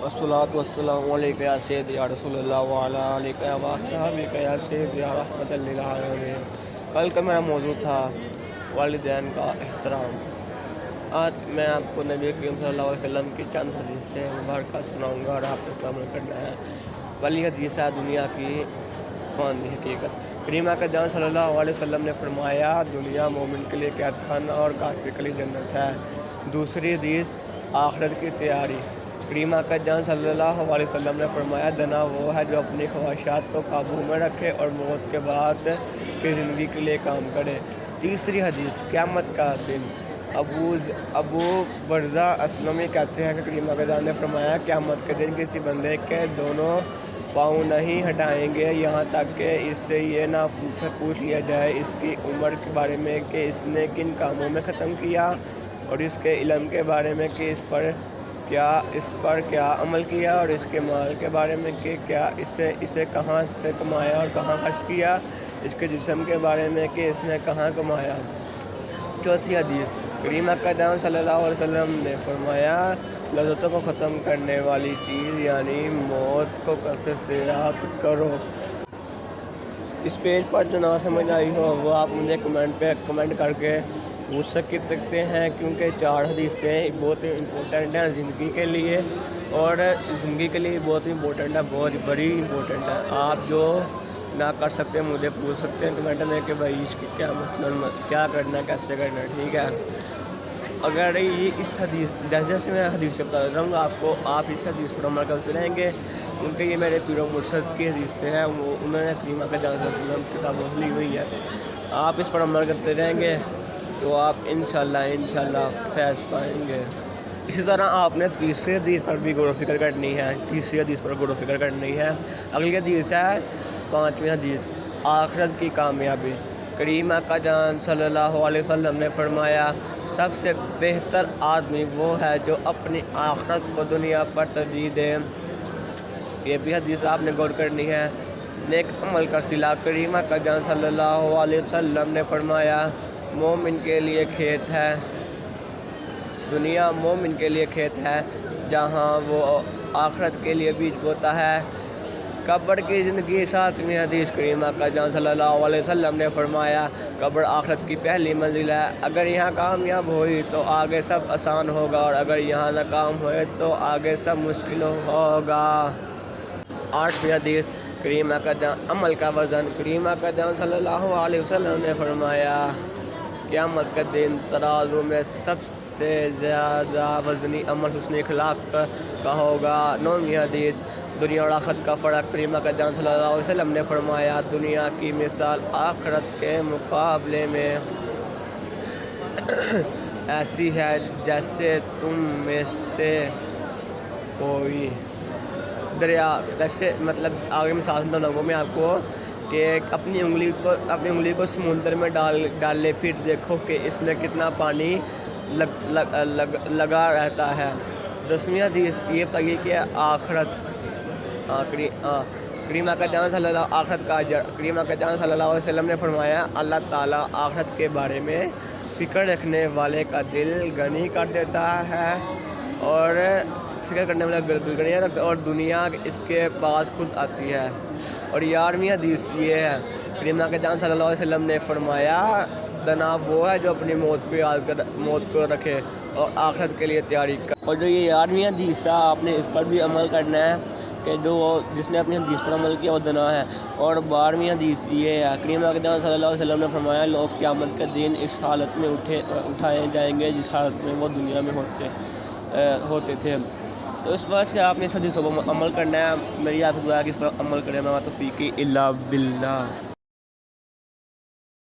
अस्सलातु वस्सलामु अलैका या सय्यदी या रसूलल्लाह व अला आलिका व अस्हाबिका या सय्यदी या रहमतल लिल आलमीन। कल का मेरा मौजू था वालिदैन का एहतराम। आज मैं आपको नबी करीम सल्लल्लाहु अलैहि वसल्लम की चंद हदीस से मुबारक सुनाऊँगा और आप इसका अमल करना है। पहली हदीस है दुनिया की फ़ानी हकीकत। करीम आका जान सल्लल्लाहु अलैहि वसल्लम ने फरमाया, दुनिया मोमिन के लिए कैद खाना और काफिर के लिए जन्नत है। दूसरी हदीस आखिरत की तैयारी। करीम आका जान सल्लल्लाहु अलैहि वसल्लम ने फरमाया, दना वो है जो अपनी ख्वाहिशात को काबू में रखे और मौत के बाद की ज़िंदगी के लिए काम करे। तीसरी हदीस क़यामत का दिन। अबू बरज़ा अस्लमी कहते हैं कि करीम आका जान ने फरमाया, क़यामत के दिन किसी बंदे के दोनों पाँव नहीं हटाएंगे यहाँ तक कि इससे ये ना पूछ लिया जाए इसकी उम्र के बारे में कि इसने किन कामों में ख़त्म किया, और इसके इल्म के बारे में कि इस पर क्या अमल किया, और इसके माल के बारे में कि क्या इसे कहाँ से कमाया और कहाँ खर्च किया, इसके जिस्म के बारे में कि इसने कहाँ कमाया। चौथी हदीस करीम आका जान सल्लल्लाहु अलैहि वसल्लम ने फरमाया, लज़्ज़तों को ख़त्म करने वाली चीज़ यानी मौत को कसरत से याद करो। इस पेज पर जो ना समझ आई हो वो आप मुझे कमेंट करके पूछ सकते हैं, क्योंकि 4 हदीसें बहुत ही इम्पोर्टेंट हैं ज़िंदगी के लिए, और ज़िंदगी के लिए बहुत ही इम्पोर्टेंट है, बहुत बड़ी इम्पोर्टेंट है। आप जो ना कर सकते हैं मुझे पूछ सकते हैं कमेंट में कि भाई इसकी क्या मसला, क्या करना, कैसे करना, ठीक है। अगर ये इस हदीस जैसे मैं हदीस से बता दूँगा आपको, आप इस हदीस पर अमल करते रहेंगे, क्योंकि ये मेरे पीरो मुर्शद की हदीस से है, वो उन्होंने करीम आका जान सल्लल्लाहु अलैहि वसल्लम किताब ली हुई है। आप इस पर अमल करते रहेंगे तो आप इंशाल्लाह फैज़ पाएंगे। इसी तरह आपने तीसरी हदीस पर भी गौर फ़िक्र करनी है। अगली हदीस है 5वीं हदीस आखिरत की कामयाबी। करीम आका जान सल्लल्लाहु अलैहि वसल्लम ने फरमाया, सबसे बेहतर आदमी वो है जो अपनी आखिरत को दुनिया पर तरजीह दे। ये भी हदीस आपने गौर करनी है। नेक अमल का सिला। करीम आका जान सल्लल्लाहु अलैहि वसल्लम ने फरमाया, मोमिन के लिए खेत है, दुनिया मोमिन के लिए खेत है जहाँ वो आखिरत के लिए बीज बोता है। कब्र की ज़िंदगी। 7वीं हदीस करीम आका जान सल्लल्लाहु अलैहि वसल्लम ने फरमाया, कब्र आखिरत की पहली मंजिल है, अगर यहाँ कामयाब हुई तो आगे सब आसान होगा, और अगर यहाँ नाकाम हुए तो आगे सब मुश्किल होगा। 8वीं हदीस करीम आका जान अमल का वज़न। करीम आका जान सल्लल्लाहु अलैहि वसल्लम ने फरमाया, क़यामत के दिन तराजू में सबसे ज़्यादा वज़नी अमल हुस्न अखलाक का होगा। 9वीं हदीस दुनिया और आखिरत का फ़र्क। करीम आका जान सल्लल्लाहु अलैहि वसल्लम ने फरमाया, दुनिया की मिसाल आखिरत के मुकाबले में ऐसी है जैसे तुम में से कोई दरिया, जैसे मतलब आगे मिसाल दूँगा मैं आपको कि अपनी उंगली को समुंदर में डाल ले, फिर देखो कि इसमें कितना पानी लगा रहता है। 10वीं हदीस ये बताइए कि आखिरत करीम आका जान सल्लल्लाहु आखिरत का अजर। करीम आका जान सल्लल्लाहु अलैहि वसल्लम ने फरमाया, अल्लाह ताला आखिरत के बारे में फ़िक्र रखने वाले का दिल गनी कर देता है, और फ़िक्र करने वाला और दुनिया इसके पास खुद आती है। और 11वीं हदीस ये है, करीम आका जान सल्लल्लाहु अलैहि वसल्लम ने फरमाया, दना वो है जो अपनी मौत को रखे और आखिरत के लिए तैयारी कर। और जो ये 11वीं हदीस है आपने इस पर भी अमल करना है कि जो जिसने अपनी हदीस पर अमल किया वो दना है। और 12वीं हदीस ये है, करीम आका जान सल्लल्लाहु अलैहि वसल्लम ने फरमाया, लोग क़यामत के दिन इस हालत में उठाए जाएंगे जिस हालत में वो दुनिया में होते थे। तो इस बात से आपने इस हदीस पर अमल करना है। मेरी आपसे दुआ है कि इस पर अमल करें। मैं तौफीक इल्ला बिल्लाह।